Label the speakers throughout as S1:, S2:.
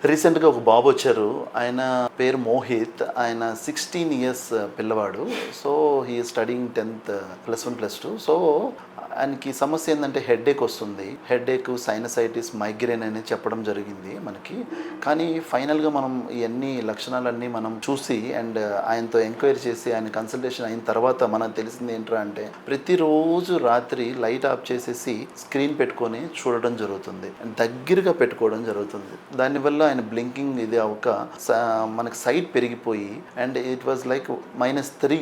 S1: రీసెంట్గా ఒక బాబు వచ్చారు. ఆయన పేరు మోహిత్. ఆయన 16 ఇయర్స్ పిల్లవాడు. So he studying 10th +1 +2. So ఆయనకి సమస్య ఏంటంటే హెడేక్ వస్తుంది. హెడేక్, సైనసైటిస్, మైగ్రేన్ అనేది చెప్పడం జరిగింది మనకి. కానీ ఫైనల్గా మనం ఇవన్నీ లక్షణాలన్నీ మనం చూసి అండ్ ఆయనతో ఎంక్వైరీ చేసి ఆయన కన్సల్టేషన్ అయిన తర్వాత మనకు తెలిసింది ఏంట్రా అంటే ప్రతిరోజు రాత్రి లైట్ ఆఫ్ చేసేసి స్క్రీన్ పెట్టుకొని చూడడం జరుగుతుంది. దగ్గరగా పెట్టుకోవడం జరుగుతుంది. దానివల్ల ఆయన బ్లింకింగ్ ఇది అవ్వక మనకి సైట్ పెరిగిపోయి and it was like -3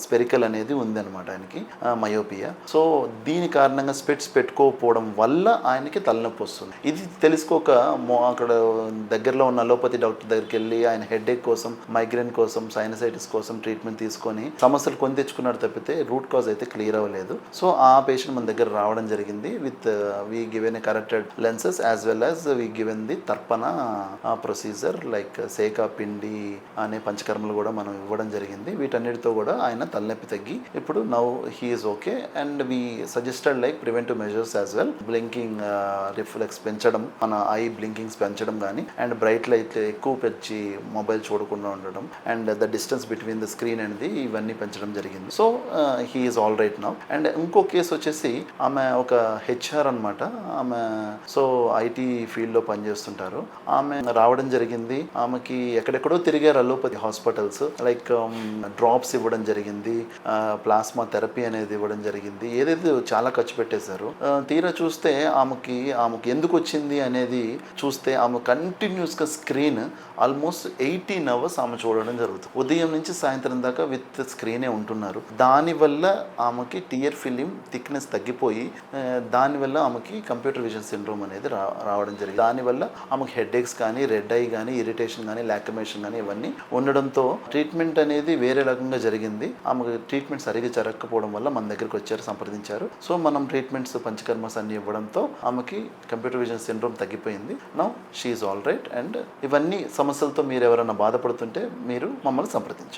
S1: spherical అనేది ఉందన్నమాట ఆయనకి, మయోపియా. సో దీని కారణంగా స్పెట్స్ పెట్టుకోకపోవడం వల్ల ఆయనకి తలనొప్పి వస్తుంది. ఇది తెలుసుకోక అక్కడ దగ్గరలో ఉన్న అలోపతి డాక్టర్ దగ్గరికి వెళ్ళి ఆయన హెడేక్ కోసం, మైగ్రేన్ కోసం, సైనసైటిస్ కోసం ట్రీట్మెంట్ తీసుకొని సమస్యలు కొని తెచ్చుకున్నాడు తప్పితే రూట్ కాజ్ అయితే క్లియర్ అవ్వలేదు. సో ఆ పేషెంట్ మన దగ్గర రావడం జరిగింది with we given a corrected lenses as well as we given the tarpana procedure like seka pindi అనే పంచకర్మలు కూడా మనం ఇవ్వడం జరిగింది. వీటన్నిటితో కూడా ఆయన తలనొప్పి తగ్గి ఇప్పుడు now he is okay and we suggested like preventive measures as well. Blinking reflex పెంచడం, మన ఐ బ్లింకింగ్స్ పెంచడం కానీ అండ్ బ్రైట్ లైట్ ఎక్కువ పెంచి మొబైల్ చూడకుండా ఉండడం and the distance between the screen అనేది ఇవన్నీ పెంచడం జరిగింది. So he is all right now. And ఇంకో కేసు వచ్చేసి ఆమె ఒక హెచ్ఆర్ అనమాట. ఆమె సో ఐటీ ఫీల్డ్లో పనిచేస్తుంటారు. ఆమె రావడం జరిగింది. ఆమెకి ఎక్కడెక్కడో తిరిగారు అలోపతి హాస్పిటల్స్, లైక్ డ్రాప్స్ ఇవ్వడం జరిగింది, ప్లాస్మా థెరపీ అనేది ఇవ్వడం జరిగింది, ఏదైతే చాలా ఖర్చు పెట్టేశారు. తీరా చూస్తే ఆమెకి ఎందుకు వచ్చింది అనేది చూస్తే ఆమె కంటిన్యూస్గా స్క్రీన్ ఆల్మోస్ట్ 18 అవర్స్ ఆమె చూడడం జరుగుతుంది. ఉదయం నుంచి సాయంత్రం దాకా విత్ స్క్రీనే ఉంటున్నారు. దానివల్ల ఆమెకి టియర్ ఫిలిం థిక్నెస్ తగ్గిపోయి దానివల్ల ఆమెకి కంప్యూటర్ విజన్ సిండ్రోమ్ అనేది రావడం జరిగింది. దానివల్ల ఆమెకి హెడేక్స్ కానీ, రెడ్ ఐ కానీ, ఇరిటేషన్ కానీ, లాక్రిమేషన్ కానీ ఇవన్నీ ఉండడంతో ట్రీట్మెంట్ అనేది వేరే రకంగా జరిగింది. ఆమెకు ట్రీట్మెంట్ సరిగ్గా జరగకపోవడం వల్ల మన దగ్గరికి వచ్చారు, సంప్రదించారు. సో మనం ట్రీట్మెంట్స్ పంచకర్మస్ అన్ని ఇవ్వడంతో ఆమెకి కంప్యూటర్ విజన్ సిండ్రోమ్ తగ్గిపోయింది. Now she is all right. And ఇవన్నీ సమస్యలతో మీరు ఎవరైనా బాధపడుతుంటే మీరు మమ్మల్ని సంప్రదించండి.